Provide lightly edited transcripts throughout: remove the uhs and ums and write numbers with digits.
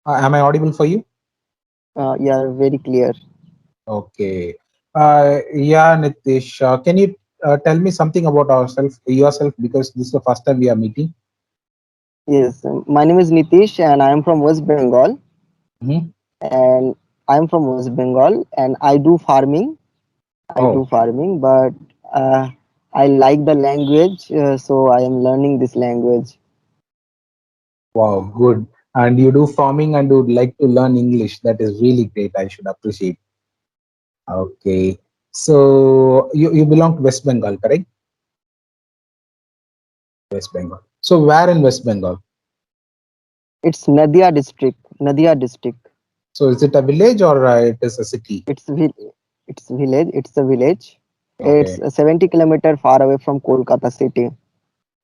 Am I audible for you? Yeah, very clear. Okay. Yeah, Nitish, can you tell me something about yourself, because this is the first time we are meeting? Yes, my name is Nitish, and I am from West Bengal. Mhm. And I am from West Bengal, and I do farming. I do Oh, farming, but uh, I like the language, so I am learning this language. wow, good. And you do farming and would like to learn English. That is really great. I should appreciate. Okay. So you belong to West Bengal, correct? West Bengal. So where in West Bengal? It's Nadia district. Nadia district. So is it a village or it is a city? It's it's village. It's a village. It's Okay. 70 kilometer far away from Kolkata city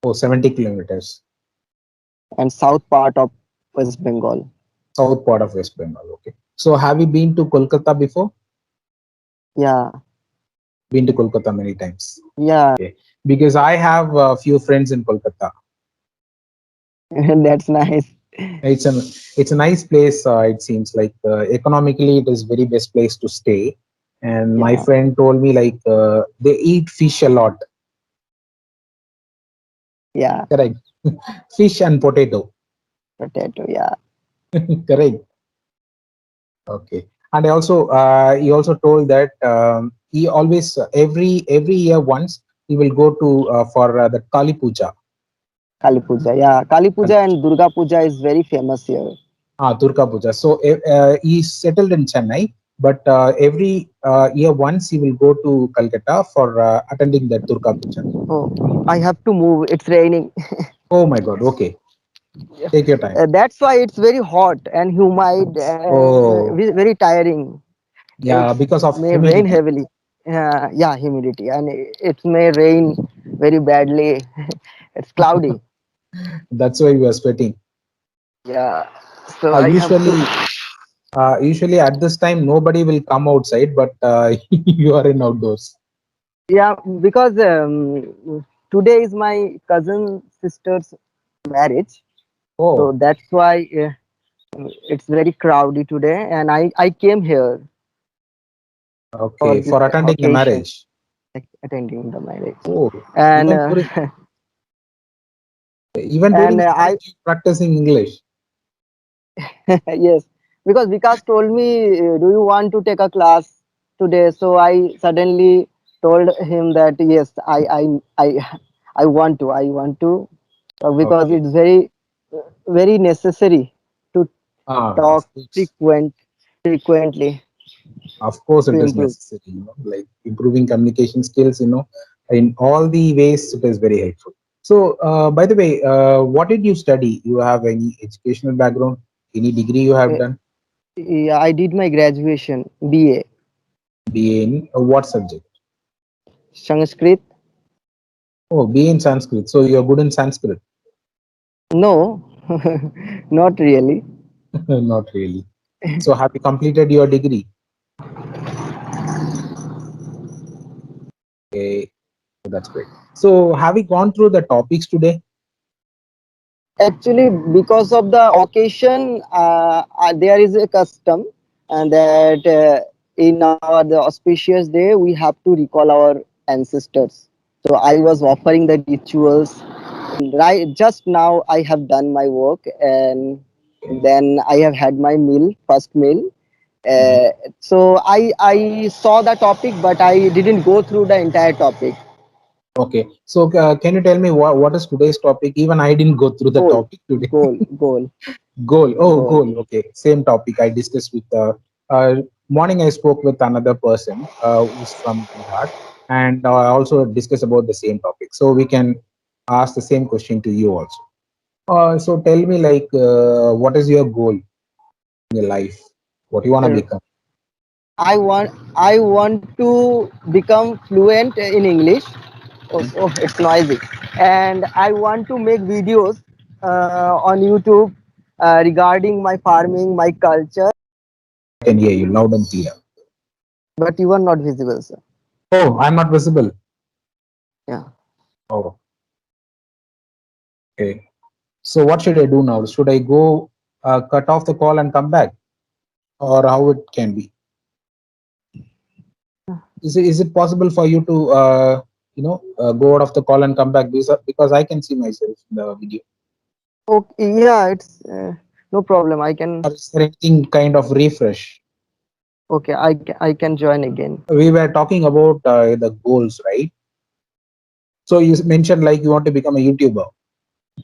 Oh, 70 kilometers. and south part of West Bengal. South part of West Bengal. Okay. So have you been to Kolkata before? Yeah, Been to Kolkata many times. yeah, Okay. Because I have a few friends in Kolkata. that's nice. It's an it's a nice place. It seems like economically it is very best place to stay. And my Yeah, friend told me like they eat fish a lot. yeah, Correct. Fish and potato. potato. Yeah, Correct. Okay. And I also he also told that he always every year once he will go to for the Kali Puja. Kali Puja. Yeah, Kali Kali Puja Puja. and Durga Puja is very famous here. Durga Puja. So he's settled in Chennai, but every year once he will go to Calcutta for attending the Durga Puja. Oh, I have to move. It's raining. Oh my God. Okay. Take your time. That's why it's very hot and humid and Oh, very tiring. yeah, It because of may rain humidity. heavily. Yeah, humidity, and it may rain very badly. It's cloudy. That's why we are sweating. Yeah, so Uh, I have to. usually, usually at this time nobody will come outside, but you are in outdoors. Yeah, because today is my cousin sister's marriage, so Oh, that's why it's very crowded today, and I came here for okay. this For attending a occasion, marriage. like attending the marriage, Oh, and even during even during and the I marriage, you practicing English. yes, because Vikas told me, "Do you want to take a class today?" So I suddenly told him that yes, I want to, because Okay. it's very necessary to Of talk course. frequently Of course, to it is improve. necessary, like improving communication skills, in all the ways, it is very helpful. So, by the way, what did you study? You have any educational background, any degree you have Uh, done? yeah, I did my graduation BA BA in what subject? Sanskrit. Oh, BA in Sanskrit. So, you're good in Sanskrit? No, not really. Not really. So, have you completed your degree? Okay, that's great. So, have we gone through the topics today? Actually, because of the occasion, there is a custom, and that in our the auspicious day we have to recall our ancestors. So I was offering the rituals. Right, just now I have done my work, and Okay. then I have had my meal, first meal. Mhm. So I saw the topic, but I didn't go through the entire topic. Okay. So, can you tell me what is today's topic? Even I didn't go through the Goal, topic today. goal, Goal. Oh, goal. goal. Okay. Same topic I discussed with morning. I spoke with another person who's from Bihar, and I also discussed about the same topic. So we can ask the same question to you also. So tell me, like, what is your goal in your life? What you wanna Uh, become? I want to become fluent in English. Oh, Mhm. oh, it's noisy. And I want to make videos on YouTube regarding my farming, my culture. I can hear you loud and clear. But you are not visible, sir. Oh, I'm not visible. Yeah. Oh, okay. So what should I do now? Should I go? cut off the call and come back, or how it can be? Is it possible for you to go out of the call and come back, because I can see myself in the video? Okay, yeah, it's no problem. I can. Or is there anything kind of refresh? Okay, I can join again. We were talking about the goals, right? So you mentioned like you want to become a YouTuber.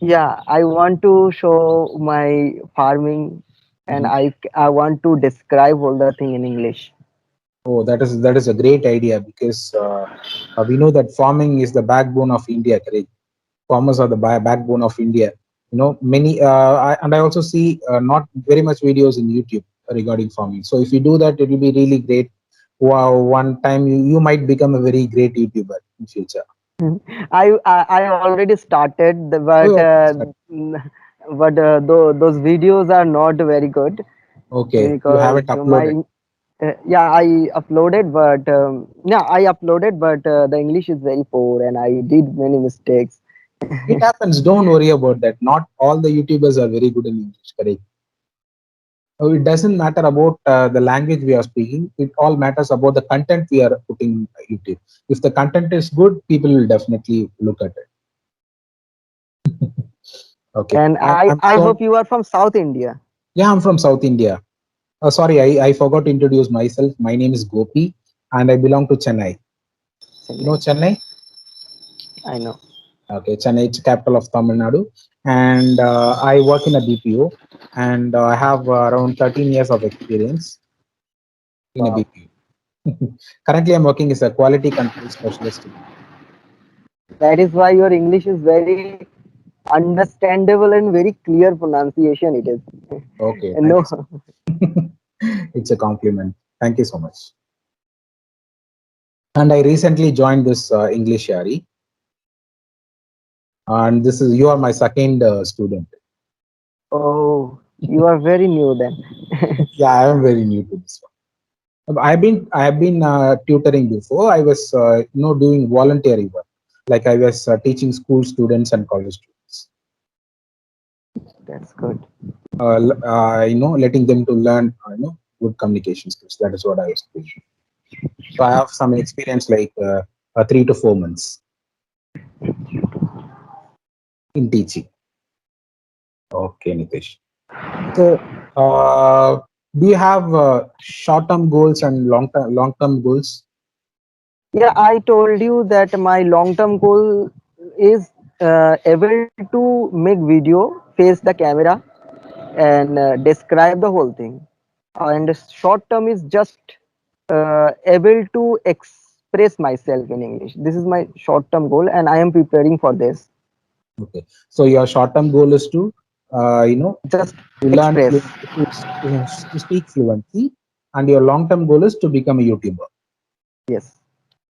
Yeah, I want to show my farming, and Mhm. I want to describe all the thing in English. Oh, that is a great idea, because we know that farming is the backbone of India. Correct? Farmers are the backbone of India. Many, and I also see not very much videos in YouTube regarding farming. So if you do that, it will be really great. Wow, one time you might become a very great YouTuber in future. I already started, Oh, you but already started. those videos are not very good Okay, you because haven't uploaded. my yeah, I uploaded, but yeah, I uploaded, but the English is very poor, and I did many mistakes. It happens. Don't worry about that. Not all the YouTubers are very good in English. Correct? It doesn't matter about the language we are speaking. It all matters about the content we are putting on YouTube. If the content is good, people will definitely look at it. Okay. And I'm, I I'm I so hope you are from South India. Yeah, I'm from South India. Sorry, I forgot to introduce myself. My name is Gopi, and I belong to Chennai. You know Chennai. Chennai? I know. Okay, Chennai is capital of Tamil Nadu, and I work in a BPO, and I have around 13 years of experience in a Wow. BPO. Currently, I'm working as a quality control specialist. That is why your English is very understandable and very clear pronunciation. It is. Okay, And thank no, you so much. It's a compliment. Thank you so much. And I recently joined this English Yari, and this is you are my second student. oh, you are very new then. Yeah, I am very new to this one. I have been tutoring before. I was doing voluntary work, like I was teaching school students and college students. That's good. Letting them to learn good communication skills. That is what I was doing. So I have some experience, like 3 to 4 months in teaching. Okay, Nitish. So, do you have short-term goals and long-term goals? Yeah, I told you that my long-term goal is able to make video, face the camera, and describe the whole thing. And short-term is just able to express myself in English. This is my short-term goal, and I am preparing for this. Okay. So your short-term goal is to, uh, you know, Just to learn express. fluent, to speak fluently, and your long-term goal is to become a YouTuber. Yes.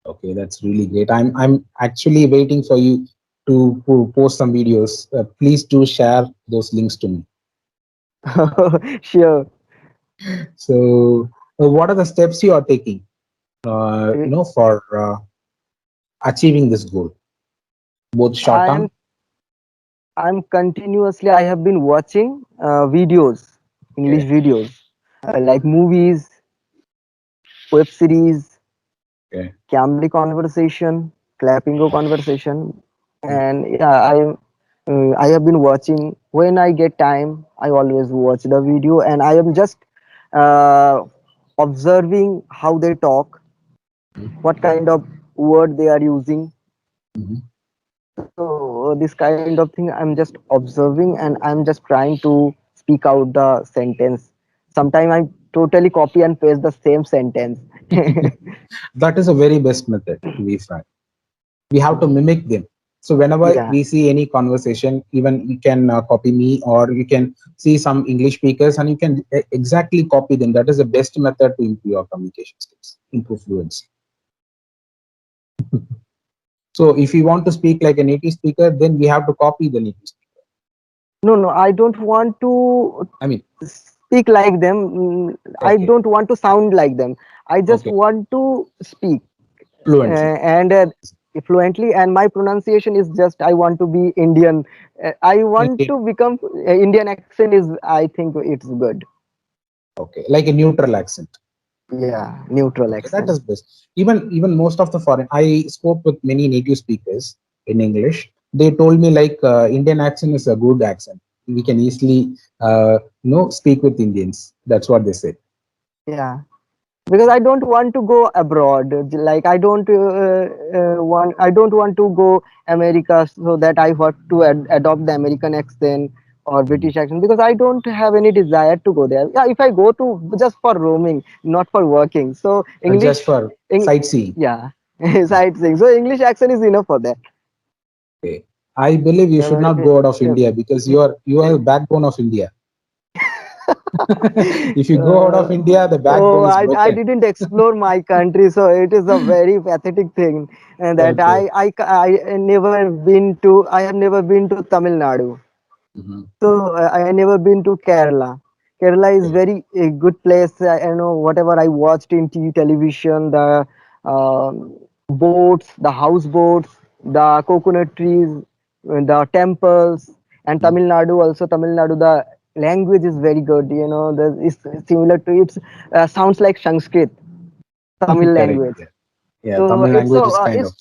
Okay, that's really great. I'm actually waiting for you to post some videos. Please do share those links to me. Sure. So, what are the steps you are taking, for achieving this goal, both I short-term? am I'm continuously I have been watching videos, English Okay. videos, like movies, web series, Okay. Camly conversation, Clappingo conversation, Mm. and yeah, I have been watching when I get time. I always watch the video, and I am just uh, observing how they talk, what kind of word they are using. Mhm. So this kind of thing I'm just observing, and I'm just trying to speak out the sentence. Sometimes I totally copy and paste the same sentence. That is a very best method, to be frank. We have to mimic them. So whenever Yeah. we see any conversation, even you can copy me, or you can see some English speakers and you can exactly copy them. That is the best method to improve your communication skills, improve fluency. So if you want to speak like a native speaker, then we have to copy the native speaker. No, no, I don't want to I mean, speak like them. I okay, don't want to sound like them. I just okay, want to speak. fluently. And fluently, and my pronunciation is just I want to be Indian. I want Indian. to become Indian accent is I think it's good. Okay, like a neutral accent. Yeah, neutral Okay, that is accent. best. Even most of the foreign, I spoke with many native speakers in English. They told me like Indian accent is a good accent. We can easily speak with Indians. That's what they said. Yeah, because I don't want to go abroad. Like I don't want to go America so that I have to adopt the American accent or Mhm. British accent, because I don't have any desire to go there. Yeah, if I go to just for roaming, not for working. So Just English, for sightseeing. yeah, sightseeing. So English accent is enough for that. Okay. I believe you should not go out of Yeah. India because you are the backbone of India. If you go out of Uh, India, the oh, backbone is I broken. didn't explore my country, so it is a very pathetic thing. And that Okay. I have never been to Tamil Nadu. Mhm. So I never been to Kerala. Kerala is Okay. very a good place. I know whatever I watched in TV, television, the boats, the houseboats, the coconut trees, the temples, and Mhm. Tamil Nadu also. Tamil Nadu, the language is very good. It's similar to it. Sounds like Sanskrit, Tamil Correct. language. Yeah. Yeah. So Tamil language is kind it's of.